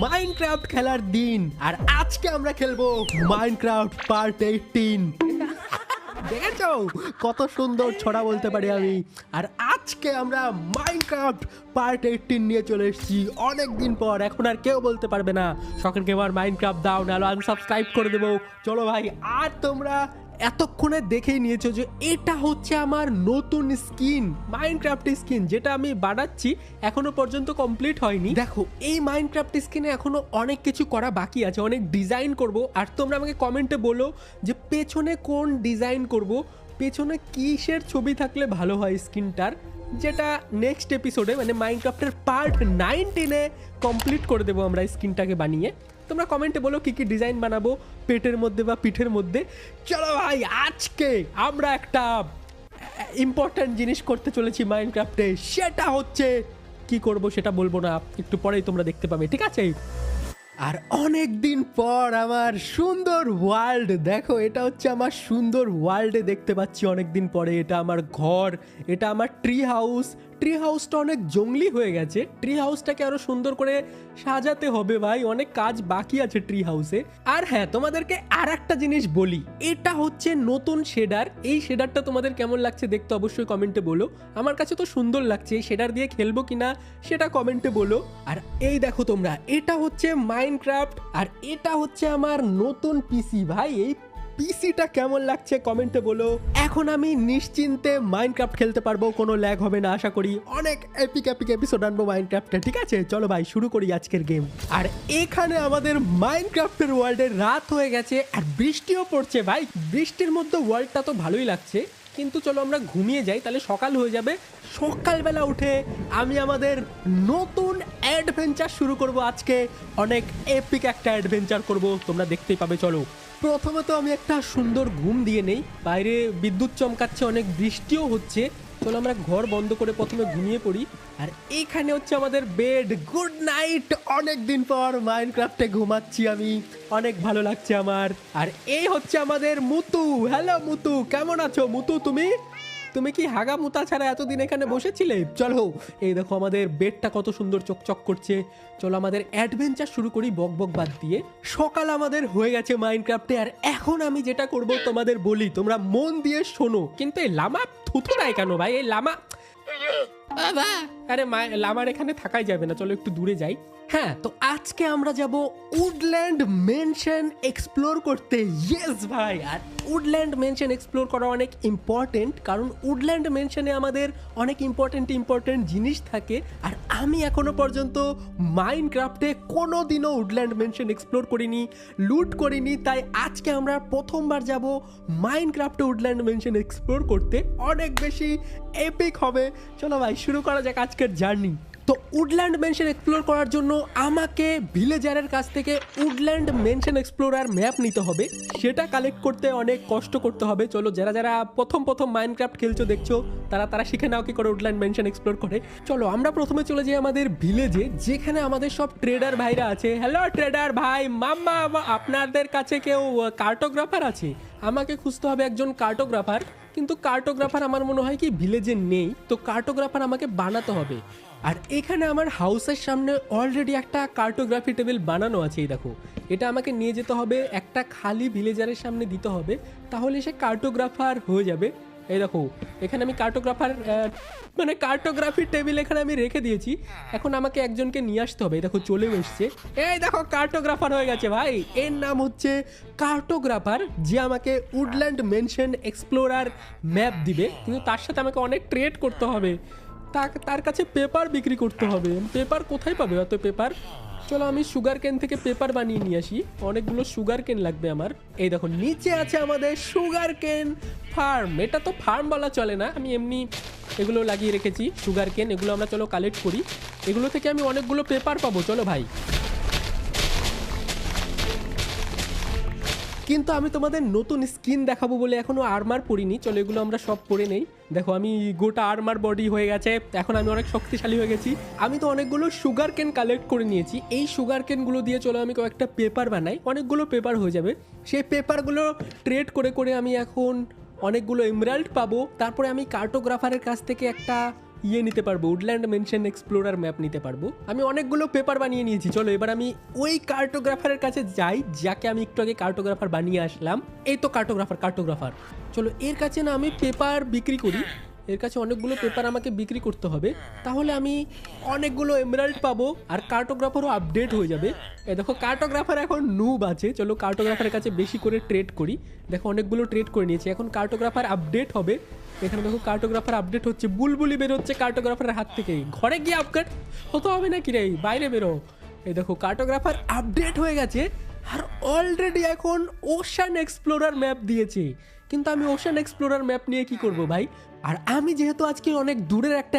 Minecraft খেলার দিন। আর আজকে আমরা খেলবো মাইনক্রাফট পার্ট 18। দেখেছো কত সুন্দর ছড়া বলতে পারি আমি। আর আজকে আমরা মাইনক্রাফট পার্ট 18 নিয়ে চলে এসেছি অনেক দিন পর। এখন আর কেউ বলতে পারবে না শখের গেমার মাইনক্রাফট দাও, নাহলে আনসাবস্ক্রাইব করে দেবো। চলো ভাই, আর তোমরা এতক্ষণে দেখেই নিয়েছো যে এটা হচ্ছে আমার নতুন স্কিন, মাইনক্রাফট স্কিন, যেটা আমি বানাচ্ছি এখনো পর্যন্ত কমপ্লিট হয়নি। দেখো এই মাইনক্রাফট স্কিনে এখনো অনেক কিছু করা বাকি আছে, অনেক ডিজাইন করব। আর তোমরা আমাকে কমেন্টে বলো যে পেছনে কোন ডিজাইন করব, পেছনে কিসের ছবি থাকলে ভালো হয় স্কিনটার, যেটা নেক্সট এপিসোডে মানে মাইনক্রাফটের পার্ট 19-এ কমপ্লিট করে দেবো আমরা স্কিনটাকে বানিয়ে। তোমরা কমেন্টে বলো কি কি ডিজাইন বানাবো পেটের মধ্যে বা পিঠের মধ্যে। চলো ভাই, আজকে আমরা একটা ইম্পর্ট্যান্ট জিনিস করতে চলেছি মাইনক্রাফটে। সেটা হচ্ছে কি করব সেটা বলবো না, একটু পরেই তোমরা দেখতে পাবে, ঠিক আছে? আর অনেক দিন পর আমার সুন্দর ওয়ার্ল্ড, দেখো এটা হচ্ছে আমার সুন্দর ওয়ার্ল্ডে দেখতে পাচ্ছি অনেক দিন পরে। এটা আমার ঘর, এটা আমার ট্রি হাউস। ট্রি হাউসটা অনেক জঙ্গলি হয়ে গেছে, ট্রি হাউসটাকে আরো সুন্দর করে সাজাতে হবে ভাই, অনেক কাজ বাকি আছে ট্রি হাউসে। আর হ্যাঁ, তোমাদেরকে আর একটা জিনিস বলি, এটা হচ্ছে নতুন শেডার। এই শেডারটা তোমাদের কেমন লাগছে দেখতে অবশ্যই কমেন্টে বলো। আমার কাছে তো সুন্দর লাগছে, এই শেডার দিয়ে খেলবো কিনা সেটা কমেন্টে বলো। আর এই দেখো তোমরা, এটা হচ্ছে মাইনক্রাফট আর এটা হচ্ছে আমার নতুন পিসি। ভাই এই পিসিটা কেমন লাগছে কমেন্টে বলো। এখন আমি নিশ্চিন্তে মাইনক্রাফট খেলতে পারবো, কোনো ল্যাগ হবে না আশা করি। অনেক এপিক এপিসোড আনবো মাইনক্রাফটে, ঠিক আছে? চলো ভাই শুরু করি আজকের গেম। আর এখানে আমাদের মাইনক্রাফটের ওয়ার্ল্ডে রাত হয়ে গেছে আর বৃষ্টিও পড়ছে। ভাই বৃষ্টির মধ্যে ওয়ার্ল্ডটা তো ভালোই লাগছে, কিন্তু চলো আমরা ঘুমিয়ে যাই, তাহলে সকাল হয়ে যাবে। সকালবেলা উঠে আমি আমাদের নতুন অ্যাডভেঞ্চার শুরু করব আজকে। অনেক এপিক একটা অ্যাডভেঞ্চার করব, তোমরা দেখতেই পাবে। চলো প্রথমে তো আমি একটা সুন্দর ঘুম দিয়ে নেই, বাইরে বিদ্যুৎ চমকাচ্ছে, অনেক বৃষ্টিও হচ্ছে। চলো আমরা ঘর বন্ধ করে প্রথমে ঘুমিয়ে পড়ি। আর এইখানে হচ্ছে আমাদের বেড। গুড নাইট, অনেক দিন পর মাইনক্রাফটে ঘুমাচ্ছি আমি, অনেক ভালো লাগছে আমার। আর এই হচ্ছে আমাদের মুতু। হ্যালো মুতু, কেমন আছো মুতু? তুমি কি হাগা মুতা ছাড়া এতদিন এখানে বসেছিলে? চলো এই দেখো আমাদের বেডটা কত সুন্দর চকচক করছে। চলো আমাদের অ্যাডভেঞ্চার শুরু করি বক বক বাদ দিয়ে। সকাল আমাদের হয়ে গেছে মাইনক্রাফটে। আর এখন আমি যেটা করব তোমাদের বলি, তোমরা মন দিয়ে শোনো। কিন্তু এই লামা থুতু দেয় কেন ভাই? এই লামা, আরে লামার এখানে থাকাই যাবে না, চলো একটু দূরে যাই। হ্যাঁ, তো আজকে আমরা যাব উডল্যান্ড মেনশন এক্সপ্লোর করতে। ইয়েস ভাই, আর উডল্যান্ড মেনশন এক্সপ্লোর করা অনেক ইম্পর্টেন্ট, কারণ উডল্যান্ড মেনশনে আমাদের অনেক ইম্পর্টেন্ট জিনিস থাকে। আর আমি এখনো পর্যন্ত মাইনক্রাফটে কোনো দিনও উডল্যান্ড মেনশন এক্সপ্লোর করিনি, লুট করিনি। তাই আজকে আমরা প্রথমবার যাব মাইনক্রাফটে উডল্যান্ড মেনশন এক্সপ্লোর করতে, অনেক বেশি এপিক হবে। চলো ভাই শুরু করা যাক আজকের জার্নি। তো উডল্যান্ড মেনশন এক্সপ্লোর করার জন্য আমাকে ভিলেজারের কাছ থেকে উডল্যান্ড মেনশন এক্সপ্লোরার ম্যাপ নিতে হবে, সেটা কালেক্ট করতে অনেক কষ্ট করতে হবে। চলো যারা যারা প্রথম মাইনক্রাফট খেলছো দেখছো, তারা শিখে নাও কি করে উডল্যান্ড মেনশন এক্সপ্লোর করে। চলো আমরা প্রথমে চলে যাই আমাদের ভিলেজে, যেখানে আমাদের সব ট্রেডার ভাইরা আছে। হ্যালো ট্রেডার ভাই, মাম্মা আপনাদের কাছে কেউ কার্টোগ্রাফার আছে? আমাকে খুঁজতে হবে একজন কার্টোগ্রাফার, কিন্তু কার্টোগ্রাফার আমার মনে হয় কি ভিলেজে নেই, তো কার্টোগ্রাফার আমাকে বানাতে হবে। আর এখানে আমার হাউসের সামনে অলরেডি একটা কার্টোগ্রাফি টেবিল বানানো আছে। এই দেখো, এটা আমাকে নিয়ে যেতে হবে, একটা খালি ভিলেজারের সামনে দিতে হবে, তাহলে সে কার্টোগ্রাফার হয়ে যাবে। এই দেখো এখানে আমি কার্টোগ্রাফি টেবিল এখানে আমি রেখে দিয়েছি। এখন আমাকে একজনকে নিয়ে আসতে হবে। এই দেখো চলেও এসছে, এই দেখো কার্টোগ্রাফার হয়ে গেছে ভাই। এর নাম হচ্ছে কার্টোগ্রাফার, যে আমাকে উডল্যান্ড মেনশন এক্সপ্লোরার ম্যাপ দিবে, কিন্তু তার সাথে আমাকে অনেক ট্রেড করতে হবে। তার কাছে পেপার বিক্রি করতে হবে। পেপার কোথায় পাবে অত পেপার? চলো আমি সুগার কেন থেকে পেপার বানিয়ে নিয়ে আসি, অনেকগুলো সুগার কেন লাগবে আমার। এই দেখো নিচে আছে আমাদের সুগার কেন ফার্ম। এটা তো ফার্ম বলা চলে না, আমি এমনি এগুলো লাগিয়ে রেখেছি সুগার কেন। এগুলো আমরা চলো কালেক্ট করি, এগুলো থেকে আমি অনেকগুলো পেপার পাবো। চলো ভাই, কিন্তু আমি তোমাদের নতুন স্কিন দেখাবো বলে এখনো আর্মার পরিনি। চলো এগুলো আমরা সব পরে নেই। দেখো আমি গোটা আর্মার বডি হয়ে গেছে, এখন আমি অনেক শক্তিশালী হয়ে গেছি। আমি তো অনেকগুলো সুগার কেন কালেক্ট করে নিয়েছি, এই সুগার কেনগুলো দিয়ে চলো আমি কয়েকটা পেপার বানাই, অনেকগুলো পেপার হয়ে যাবে। সেই পেপারগুলো ট্রেড করে আমি এখন অনেকগুলো এমরাল্ড পাবো। তারপরে আমি কার্টোগ্রাফারের কাছ থেকে একটা ইয়ে নিতে পারবো, উডল্যান্ড মেনশন এক্সপ্লোরার ম্যাপ নিতে পারবো। আমি অনেকগুলো পেপার বানিয়ে নিয়েছি। চলো এবার আমি ওই কার্টোগ্রাফারের কাছে যাই যাকে আমি একটু আগে কার্টোগ্রাফার বানিয়ে আসলাম। এই তো কার্টোগ্রাফার। চলো এর কাছে না আমি পেপার বিক্রি করি। এর কাছে অনেকগুলো পেপার আমাকে বিক্রি করতে হবে, তাহলে আমি অনেকগুলো এমেরাল্ড পাবো আর কার্টোগ্রাফারও আপডেট হয়ে যাবে। দেখো কার্টোগ্রাফার এখন নুব আছে। চলো কার্টোগ্রাফারের কাছে বেশি করে ট্রেড করি। দেখো অনেকগুলো ট্রেড করে নিয়েছি। এখন কার্টোগ্রাফার আপডেট হবে। এখানে দেখো কার্টোগ্রাফার আপডেট হচ্ছে, বুলবুলি বেরোচ্ছে কার্টোগ্রাফারের হাত থেকে। ঘরে গিয়ে আপডেট হতে হবে নাকি রে, বাইরে বেরো। এই দেখো কার্টোগ্রাফার আপডেট হয়ে গেছে আর অলরেডি এখন ওশান এক্সপ্লোরার ম্যাপ দিয়েছে। কিন্তু আমি ওশান এক্সপ্লোরার ম্যাপ নিয়ে কি করব ভাই? আর আমি যেহেতু আজকে অনেক দূরের একটা